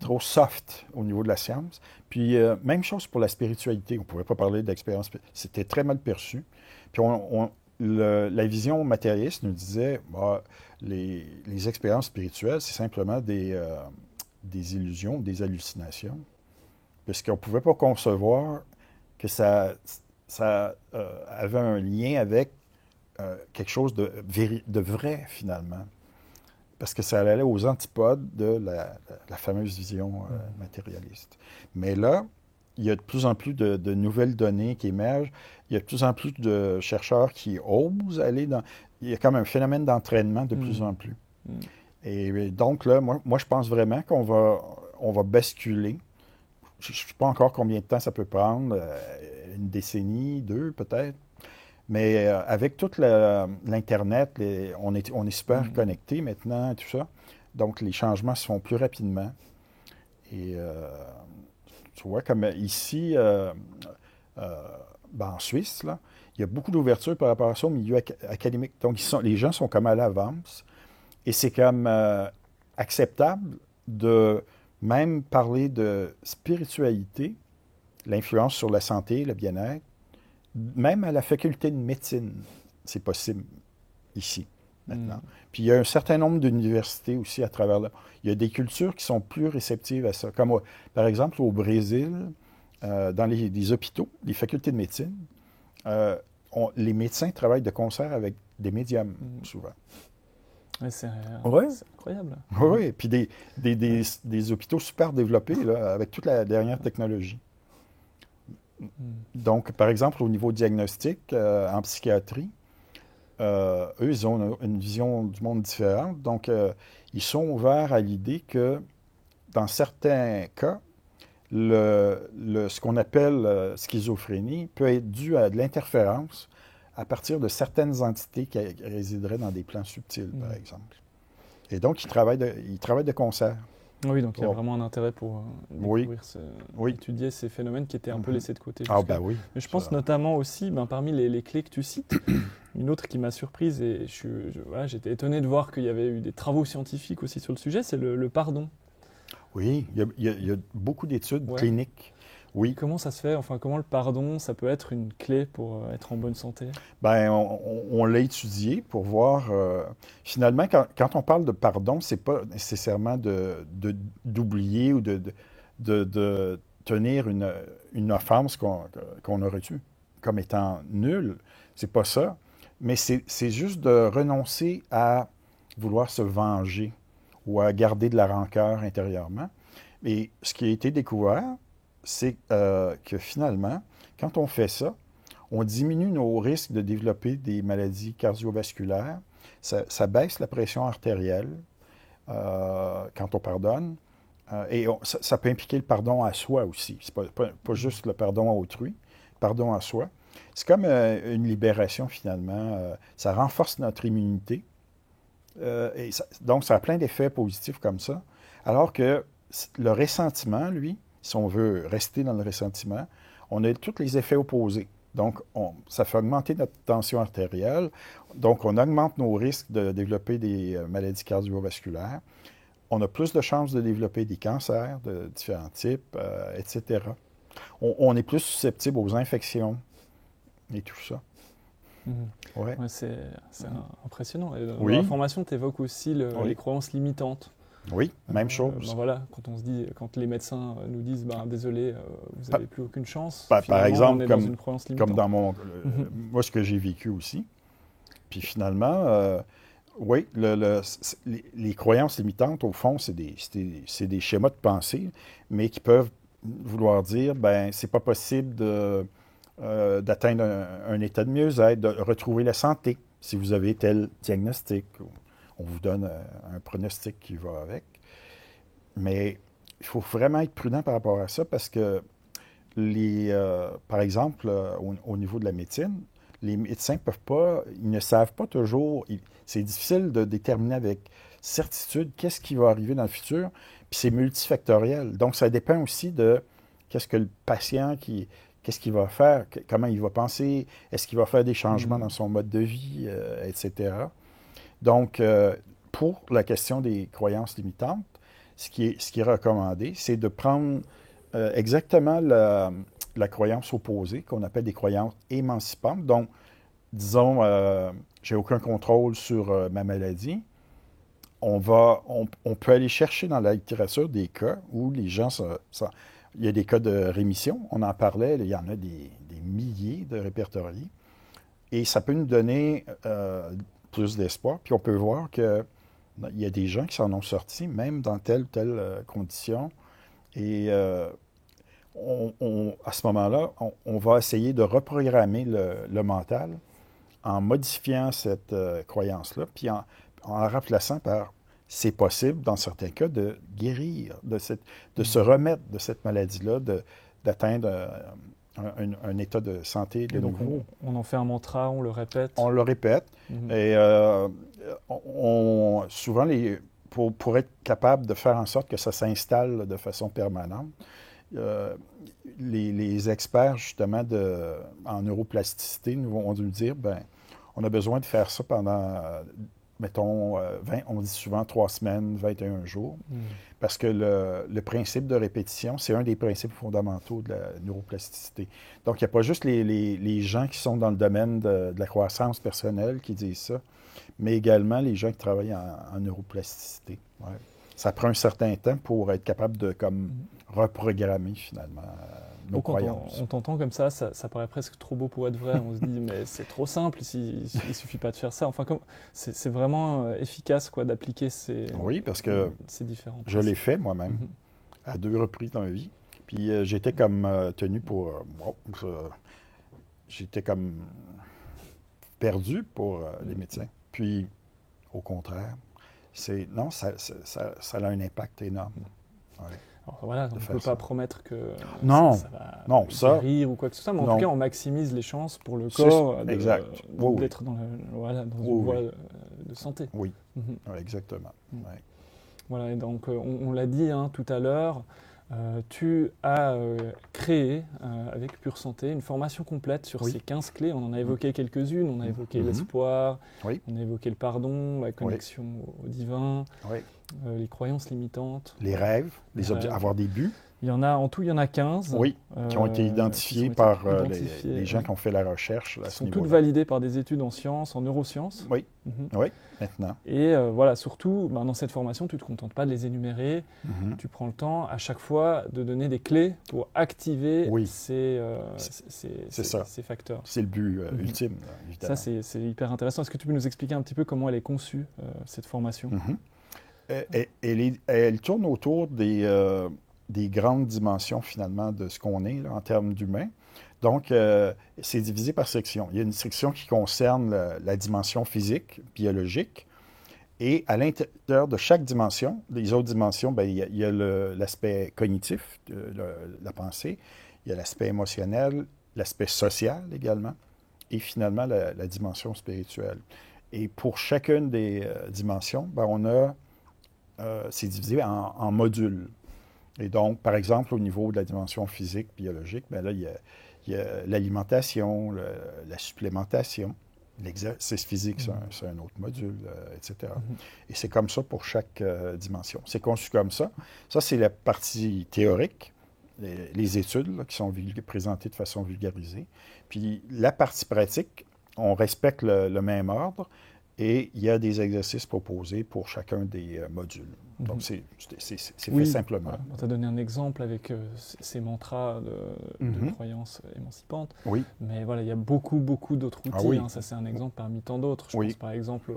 trop soft au niveau de la science. Puis, même chose pour la spiritualité. On ne pouvait pas parler d'expérience. C'était très mal perçu. Puis, la vision matérialiste nous disait bah, les expériences spirituelles, c'est simplement des illusions, des hallucinations, puisqu'on ne pouvait pas concevoir que ça avait un lien avec quelque chose de vrai, finalement, parce que ça allait aux antipodes de la fameuse vision matérialiste. Mais là, il y a de plus en plus de nouvelles données qui émergent. Il y a de plus en plus de chercheurs qui osent aller dans... Il y a comme un phénomène d'entraînement de plus en plus. Et donc là, moi je pense vraiment qu'on va basculer. Je ne sais pas encore combien de temps ça peut prendre, une décennie, 2 peut-être. Mais avec tout l'Internet, on est super connectés maintenant, tout ça. Donc les changements se font plus rapidement. Et tu vois, comme ici, en Suisse, là, il y a beaucoup d'ouverture par rapport à ça au milieu académique. Donc, les gens sont comme à l'avance. Et c'est comme acceptable de même parler de spiritualité, l'influence sur la santé, le bien-être, même à la faculté de médecine. C'est possible ici, maintenant. Puis il y a un certain nombre d'universités aussi à travers là. Il y a des cultures qui sont plus réceptives à ça. Comme, par exemple, au Brésil, dans les hôpitaux, les facultés de médecine, les médecins travaillent de concert avec des médiums, souvent. Ouais, c'est incroyable. Oui, puis des hôpitaux super développés, là, avec toute la dernière technologie. Donc, par exemple, au niveau diagnostic, en psychiatrie, eux, ils ont une vision du monde différente. Donc, ils sont ouverts à l'idée que, dans certains cas, ce qu'on appelle schizophrénie peut être dû à de l'interférence à partir de certaines entités qui résideraient dans des plans subtils, par exemple. Et donc, ils travaillent de concert. Oui, donc il y a vraiment un intérêt pour découvrir étudier ces phénomènes qui étaient un peu laissés de côté. Ah, ben oui. Mais je pense notamment aussi, parmi les clés que tu cites, une autre qui m'a surprise et j'étais étonné de voir qu'il y avait eu des travaux scientifiques aussi sur le sujet, c'est le pardon. Oui, il y a beaucoup d'études cliniques. Oui. Comment ça se fait? Enfin, comment le pardon, ça peut être une clé pour être en bonne santé? Bien, on l'a étudié pour voir... finalement, quand on parle de pardon, c'est pas nécessairement d'oublier ou de tenir une offense qu'on aurait eue comme étant nulle. C'est pas ça. Mais c'est juste de renoncer à vouloir se venger ou à garder de la rancœur intérieurement. Et ce qui a été découvert, c'est que finalement, quand on fait ça, on diminue nos risques de développer des maladies cardiovasculaires, ça baisse la pression artérielle quand on pardonne, et ça peut impliquer le pardon à soi aussi. C'est pas juste le pardon à autrui, le pardon à soi. C'est comme une libération finalement. Ça renforce notre immunité. Donc, ça a plein d'effets positifs comme ça. Alors que le ressentiment, lui, si on veut rester dans le ressentiment, on a tous les effets opposés. Donc, ça fait augmenter notre tension artérielle. Donc, on augmente nos risques de développer des maladies cardiovasculaires. On a plus de chances de développer des cancers de différents types, etc. On est plus susceptible aux infections et tout ça. Ouais, c'est impressionnant. Et dans oui. la formation, tu évoques aussi les croyances limitantes. Oui, même chose. Voilà, quand les médecins nous disent désolé, vous n'avez plus aucune chance. Par exemple, on est dans une croyance limitante. comme dans moi, ce que j'ai vécu aussi. Puis finalement, oui, les croyances limitantes, au fond, c'est des schémas de pensée, mais qui peuvent vouloir dire, c'est pas possible d'atteindre un état de mieux-être, de retrouver la santé si vous avez tel diagnostic. On vous donne un pronostic qui va avec. Mais il faut vraiment être prudent par rapport à ça parce que, par exemple, au niveau de la médecine, les médecins ils ne savent pas toujours, c'est difficile de déterminer avec certitude qu'est-ce qui va arriver dans le futur, puis c'est multifactoriel. Donc, ça dépend aussi de qu'est-ce que le patient qu'est-ce qu'il va faire, comment il va penser, est-ce qu'il va faire des changements dans son mode de vie, etc. Donc, pour la question des croyances limitantes, ce qui est recommandé, c'est de prendre exactement la croyance opposée, qu'on appelle des croyances émancipantes. Donc, disons, j'ai aucun contrôle sur ma maladie, on peut aller chercher dans la littérature des cas où les gens il y a des cas de rémission, on en parlait, il y en a des milliers de répertoriés, et ça peut nous donner plus d'espoir, puis on peut voir qu'il y a des gens qui s'en ont sortis, même dans telle ou telle condition, et à ce moment-là, on va essayer de reprogrammer le mental en modifiant cette croyance-là, puis en la remplaçant par c'est possible, dans certains cas, de guérir, de se remettre de cette maladie-là, d'atteindre un état de santé de donc nouveau. On en fait un mantra, on le répète. On le répète. Et souvent, pour être capable de faire en sorte que ça s'installe de façon permanente, les experts, justement, en neuroplasticité vont nous dire, on a besoin de faire ça pendant, mettons, on dit souvent 3 semaines, 21 jours, parce que le principe de répétition, c'est un des principes fondamentaux de la neuroplasticité. Donc, il n'y a pas juste les gens qui sont dans le domaine de la croissance personnelle qui disent ça, mais également les gens qui travaillent en neuroplasticité. Ouais. Ça prend un certain temps pour être capable de reprogrammer finalement nos croyances. On t'entend comme ça paraît presque trop beau pour être vrai. On se dit, mais c'est trop simple, il suffit pas de faire ça. Enfin, c'est vraiment efficace quoi, d'appliquer ces différents je l'ai fait moi-même à 2 reprises dans ma vie. Puis j'étais comme tenu pour... j'étais comme perdu pour les médecins. Puis, au contraire, ça a un impact énorme. Ouais. Alors, voilà, on ne peut pas promettre que ça va guérir ou quoi que ce soit, mais en tout cas, on maximise les chances pour le corps d'être dans une voie de santé. Oui, exactement. Ouais. Voilà, et donc on l'a dit tout à l'heure, tu as créé avec Pure Santé une formation complète sur ces 15 clés. On en a évoqué quelques-unes, on a évoqué l'espoir, on a évoqué le pardon, la connexion au divin, les croyances limitantes. Les rêves, avoir des buts. Il y en a 15. Oui, qui ont été identifiés par les gens qui ont fait la recherche. Qui sont toutes validées par des études en sciences, en neurosciences. Oui, oui, maintenant. Et voilà, surtout, dans cette formation, tu ne te contentes pas de les énumérer. Tu prends le temps à chaque fois de donner des clés pour activer ces facteurs. C'est le but ultime, évidemment. Ça, c'est hyper intéressant. Est-ce que tu peux nous expliquer un petit peu comment elle est conçue, cette formation? Elle tourne autour des grandes dimensions, finalement, de ce qu'on est là, en termes d'humain. Donc, c'est divisé par section. Il y a une section qui concerne la dimension physique, biologique, et à l'intérieur de chaque dimension, les autres dimensions, il y a l'aspect cognitif, la pensée, il y a l'aspect émotionnel, l'aspect social également, et finalement la dimension spirituelle. Et pour chacune des dimensions, c'est divisé en modules. Et donc, par exemple, au niveau de la dimension physique, biologique, là, il y a l'alimentation, la supplémentation, l'exercice physique, c'est un autre module, etc. Et c'est comme ça pour chaque dimension. C'est conçu comme ça. Ça, c'est la partie théorique, les études là, qui sont présentées de façon vulgarisée. Puis la partie pratique, on respecte le même ordre et il y a des exercices proposés pour chacun des modules. Donc, c'est fait simplement. On t'a donné un exemple avec ces mantras de croyances émancipantes. Oui. Mais voilà, il y a beaucoup d'autres outils. Ça, c'est un exemple parmi tant d'autres. Je pense par exemple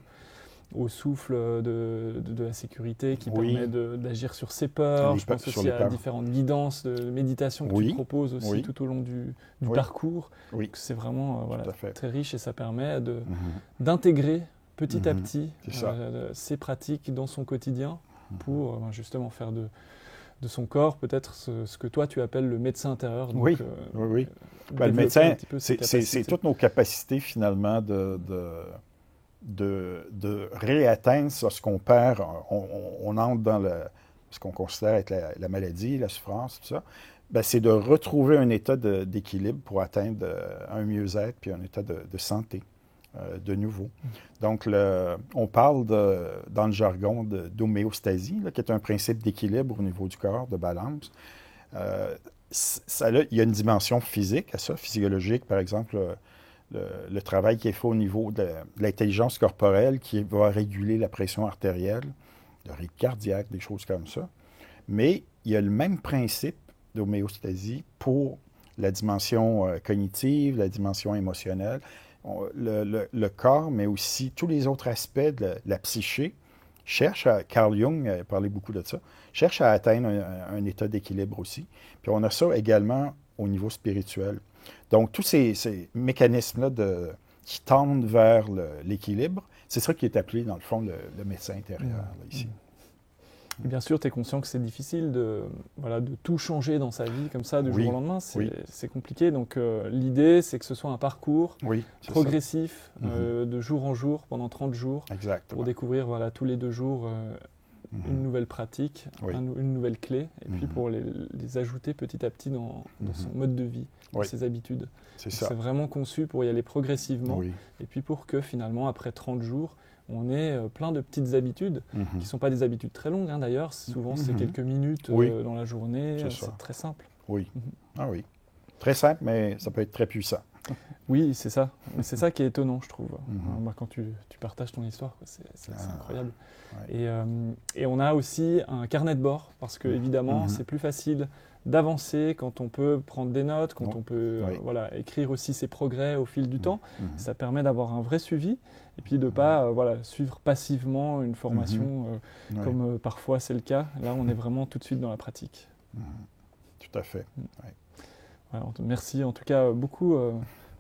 au souffle de la sécurité qui permet d'agir sur ses peurs. Je pense aussi à différentes guidances de méditation que tu proposes aussi tout au long du parcours. C'est vraiment très riche et ça permet d'intégrer petit à petit ces pratiques dans son quotidien pour justement faire de son corps peut-être ce que toi tu appelles le médecin intérieur. Donc, le médecin, c'est toutes nos capacités finalement de réatteindre ce qu'on perd. On entre dans ce qu'on considère être la maladie, la souffrance, tout ça. C'est de retrouver un état d'équilibre pour atteindre un mieux-être puis un état de santé. De nouveau. Donc, on parle dans le jargon d'homéostasie, qui est un principe d'équilibre au niveau du corps, de balance. Il y a une dimension physique à ça, physiologique, par exemple, le travail qui est fait au niveau de l'intelligence corporelle qui va réguler la pression artérielle, le rythme cardiaque, des choses comme ça. Mais il y a le même principe d'homéostasie pour la dimension cognitive, la dimension émotionnelle, le corps, mais aussi tous les autres aspects de la psyché, Carl Jung parlait beaucoup de ça, cherche à atteindre un état d'équilibre aussi. Puis on a ça également au niveau spirituel. Donc, tous ces mécanismes-là qui tendent vers l'équilibre, c'est ça qui est appelé, dans le fond, le médecin intérieur, là, ici. Bien sûr, tu es conscient que c'est difficile de tout changer dans sa vie comme ça, du jour au lendemain. C'est compliqué. Donc, l'idée, c'est que ce soit un parcours progressif, de jour en jour, pendant 30 jours, pour découvrir tous les 2 jours une nouvelle pratique, une nouvelle clé, et puis pour les ajouter petit à petit dans son mode de vie, dans ses habitudes. C'est vraiment conçu pour y aller progressivement, et puis pour que finalement, après 30 jours, on ait plein de petites habitudes, qui ne sont pas des habitudes très longues d'ailleurs, souvent c'est quelques minutes dans la journée, c'est très simple. Oui, oui. Très simple, mais ça peut être très puissant. Oui, c'est ça. C'est ça qui est étonnant, je trouve. Quand tu partages ton histoire, c'est incroyable. Et on a aussi un carnet de bord, parce que évidemment, c'est plus facile d'avancer quand on peut prendre des notes, quand on peut écrire aussi ses progrès au fil du temps. Ça permet d'avoir un vrai suivi, et puis de ne pas suivre passivement une formation comme parfois c'est le cas. Là, on est vraiment tout de suite dans la pratique. Tout à fait. Alors, merci en tout cas beaucoup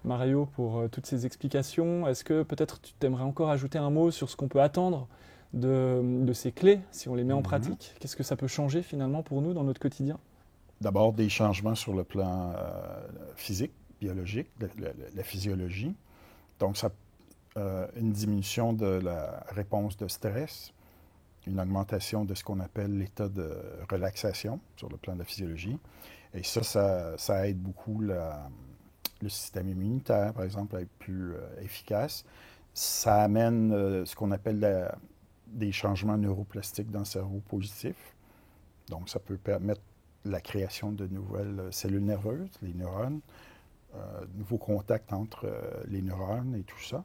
Mario pour toutes ces explications. Est-ce que peut-être tu t'aimerais encore ajouter un mot sur ce qu'on peut attendre de ces clés si on les met en pratique? Qu'est-ce que ça peut changer finalement pour nous dans notre quotidien? D'abord des changements sur le plan physique, biologique, la physiologie. Donc une diminution de la réponse de stress, une augmentation de ce qu'on appelle l'état de relaxation sur le plan de la physiologie. Et ça aide beaucoup le système immunitaire, par exemple, à être plus efficace. Ça amène ce qu'on appelle des changements neuroplastiques dans le cerveau positif. Donc, ça peut permettre la création de nouvelles cellules nerveuses, les neurones, nouveaux contacts entre les neurones et tout ça.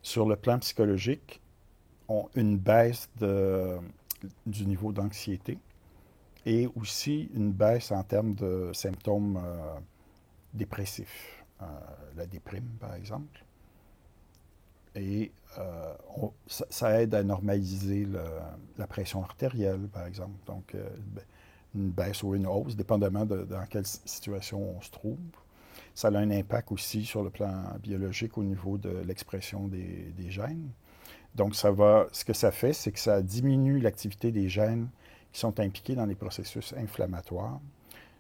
Sur le plan psychologique, une baisse du niveau d'anxiété et aussi une baisse en termes de symptômes dépressifs, la déprime par exemple. Et ça aide à normaliser la pression artérielle par exemple. Donc une baisse ou une hausse, dépendamment dans quelle situation on se trouve. Ça a un impact aussi sur le plan biologique au niveau de l'expression des gènes. Donc, ce que ça fait, c'est que ça diminue l'activité des gènes qui sont impliqués dans les processus inflammatoires.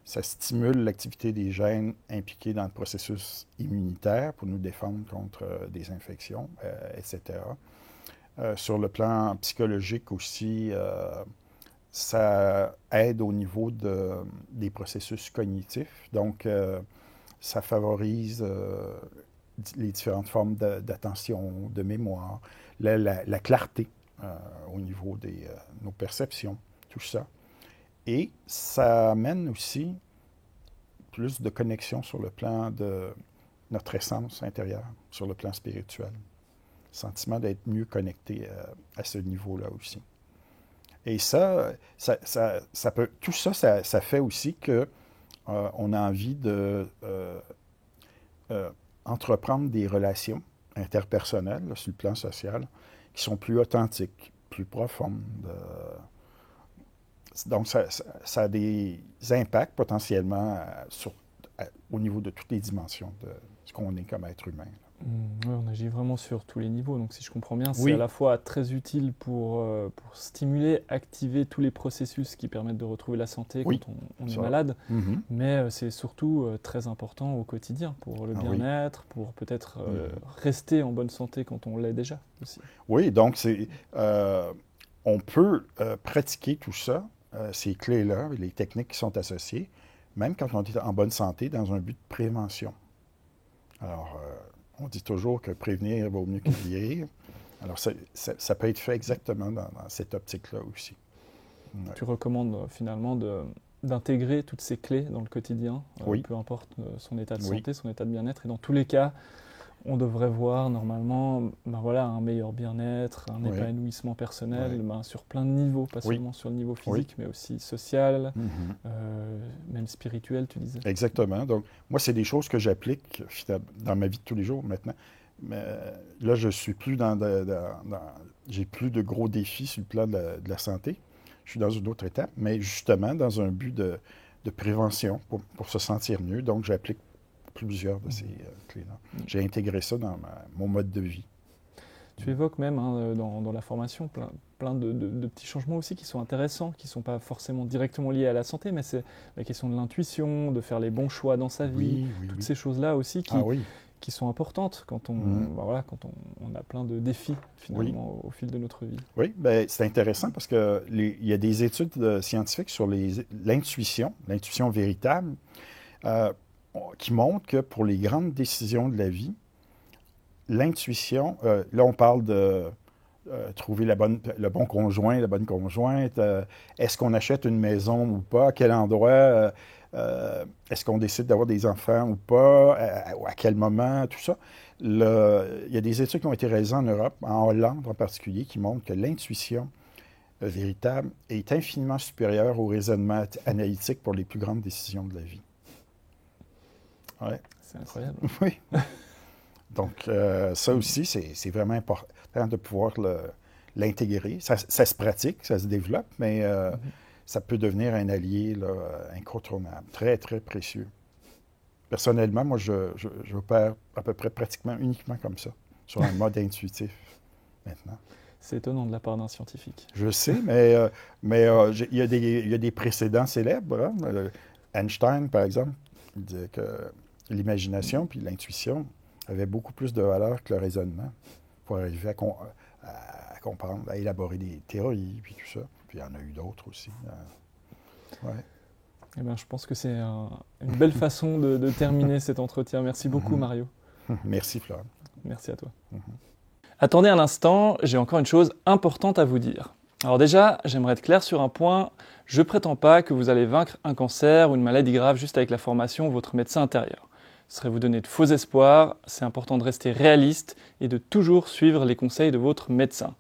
Ça stimule l'activité des gènes impliqués dans le processus immunitaire pour nous défendre contre des infections, etc. Sur le plan psychologique aussi, ça aide au niveau des processus cognitifs. Donc, ça favorise les différentes formes d'attention, de mémoire, la clarté au niveau de nos perceptions, tout ça. Et ça amène aussi plus de connexion sur le plan de notre essence intérieure, sur le plan spirituel. Sentiment d'être mieux connecté à ce niveau-là aussi. Et tout ça, ça fait aussi que on a envie de entreprendre des relations interpersonnelles, là, sur le plan social, qui sont plus authentiques, plus profondes. Donc, ça a des impacts potentiellement au niveau de toutes les dimensions de ce qu'on est comme être humain. Oui, on agit vraiment sur tous les niveaux. Donc, si je comprends bien, c'est à la fois très utile pour stimuler, activer tous les processus qui permettent de retrouver la santé quand on est malade, mais c'est surtout très important au quotidien pour le bien-être, pour peut-être rester en bonne santé quand on l'est déjà aussi. Oui, donc on peut pratiquer tout ça, ces clés-là, les techniques qui sont associées, même quand on est en bonne santé, dans un but de prévention. Alors, on dit toujours que prévenir vaut mieux que guérir. Alors, ça peut être fait exactement dans cette optique-là aussi. Ouais. Tu recommandes finalement d'intégrer toutes ces clés dans le quotidien, peu importe son état de santé, son état de bien-être. Et dans tous les cas, on devrait voir normalement un meilleur bien-être, un Oui. épanouissement personnel Oui. sur plein de niveaux, pas Oui. seulement sur le niveau physique, mais aussi social, même spirituel, tu disais. Exactement. Donc, moi, c'est des choses que j'applique dans ma vie de tous les jours maintenant. Mais là, je suis plus j'ai plus de gros défis sur le plan de la santé. Je suis dans une autre étape, mais justement dans un but de prévention pour se sentir mieux. Donc, j'applique plusieurs de ces clés-là. J'ai intégré ça dans mon mode de vie. Tu évoques même dans la formation plein de petits changements aussi qui sont intéressants, qui ne sont pas forcément directement liés à la santé, mais c'est la question de l'intuition, de faire les bons choix dans sa vie, toutes ces choses-là aussi qui sont importantes quand quand on a plein de défis finalement au fil de notre vie. Oui, ben, c'est intéressant parce qu'il y a des études scientifiques sur l'intuition véritable, qui montrent que pour les grandes décisions de la vie, l'intuition, là on parle de trouver le bon conjoint, la bonne conjointe, est-ce qu'on achète une maison ou pas, à quel endroit, est-ce qu'on décide d'avoir des enfants ou pas, à quel moment, tout ça. Il y a des études qui ont été réalisées en Europe, en Hollande en particulier, qui montrent que l'intuition véritable est infiniment supérieure au raisonnement analytique pour les plus grandes décisions de la vie. Ouais. C'est incroyable. Oui. Donc, ça aussi, c'est vraiment important de pouvoir l'intégrer. Ça se pratique, ça se développe, mais ça peut devenir un allié là, incontournable, très, très précieux. Personnellement, moi, j'opère à peu près pratiquement uniquement comme ça, sur un mode intuitif maintenant. C'est étonnant de la part d'un scientifique. Je sais, mais il y a des précédents célèbres. Hein? Einstein, par exemple, il disait que l'imagination puis l'intuition avaient beaucoup plus de valeur que le raisonnement pour arriver à comprendre, à élaborer des théories, puis tout ça. Puis il y en a eu d'autres aussi. Ouais. Eh bien, je pense que c'est une belle façon de terminer cet entretien. Merci beaucoup, Mario. Merci, Florent. Merci à toi. Attendez un instant, j'ai encore une chose importante à vous dire. Alors déjà, j'aimerais être clair sur un point. Je prétends pas que vous allez vaincre un cancer ou une maladie grave juste avec la formation de votre médecin intérieur. Ce serait vous donner de faux espoirs. C'est important de rester réaliste et de toujours suivre les conseils de votre médecin.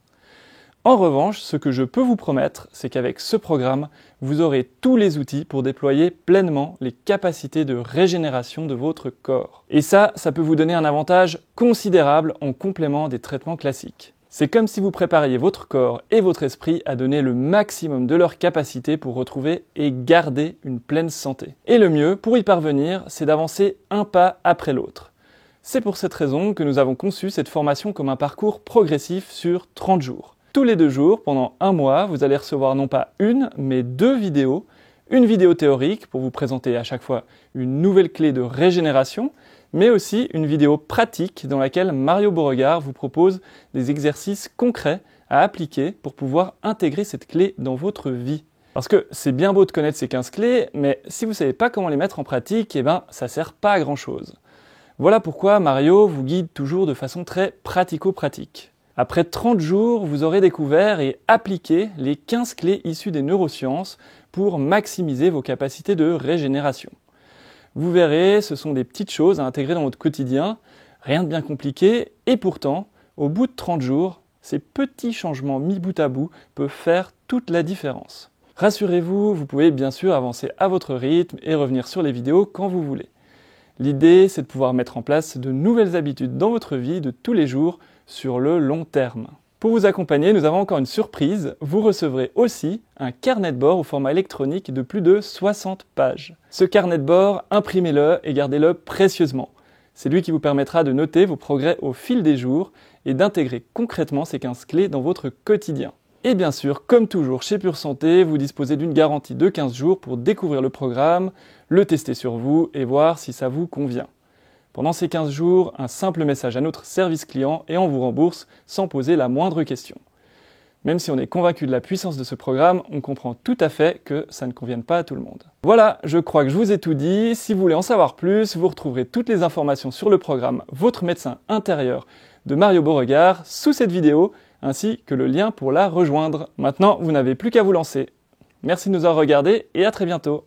En revanche, ce que je peux vous promettre, c'est qu'avec ce programme, vous aurez tous les outils pour déployer pleinement les capacités de régénération de votre corps. Et ça peut vous donner un avantage considérable en complément des traitements classiques. C'est comme si vous prépariez votre corps et votre esprit à donner le maximum de leurs capacités pour retrouver et garder une pleine santé. Et le mieux, pour y parvenir, c'est d'avancer un pas après l'autre. C'est pour cette raison que nous avons conçu cette formation comme un parcours progressif sur 30 jours. Tous les 2 jours, pendant 1 mois, vous allez recevoir non pas une, mais 2 vidéos. Une vidéo théorique pour vous présenter à chaque fois une nouvelle clé de régénération, mais aussi une vidéo pratique dans laquelle Mario Beauregard vous propose des exercices concrets à appliquer pour pouvoir intégrer cette clé dans votre vie. Parce que c'est bien beau de connaître ces 15 clés, mais si vous ne savez pas comment les mettre en pratique, ça ne sert pas à grand chose. Voilà pourquoi Mario vous guide toujours de façon très pratico-pratique. Après 30 jours, vous aurez découvert et appliqué les 15 clés issues des neurosciences pour maximiser vos capacités de régénération. Vous verrez, ce sont des petites choses à intégrer dans votre quotidien, rien de bien compliqué, et pourtant, au bout de 30 jours, ces petits changements mis bout à bout peuvent faire toute la différence. Rassurez-vous, vous pouvez bien sûr avancer à votre rythme et revenir sur les vidéos quand vous voulez. L'idée, c'est de pouvoir mettre en place de nouvelles habitudes dans votre vie de tous les jours sur le long terme. Pour vous accompagner, nous avons encore une surprise. Vous recevrez aussi un carnet de bord au format électronique de plus de 60 pages. Ce carnet de bord, imprimez-le et gardez-le précieusement. C'est lui qui vous permettra de noter vos progrès au fil des jours et d'intégrer concrètement ces 15 clés dans votre quotidien. Et bien sûr, comme toujours chez Pure Santé, vous disposez d'une garantie de 15 jours pour découvrir le programme, le tester sur vous et voir si ça vous convient. Pendant ces 15 jours, un simple message à notre service client et on vous rembourse sans poser la moindre question. Même si on est convaincu de la puissance de ce programme, on comprend tout à fait que ça ne convienne pas à tout le monde. Voilà, je crois que je vous ai tout dit. Si vous voulez en savoir plus, vous retrouverez toutes les informations sur le programme Votre médecin intérieur de Mario Beauregard sous cette vidéo, ainsi que le lien pour la rejoindre. Maintenant, vous n'avez plus qu'à vous lancer. Merci de nous avoir regardés et à très bientôt.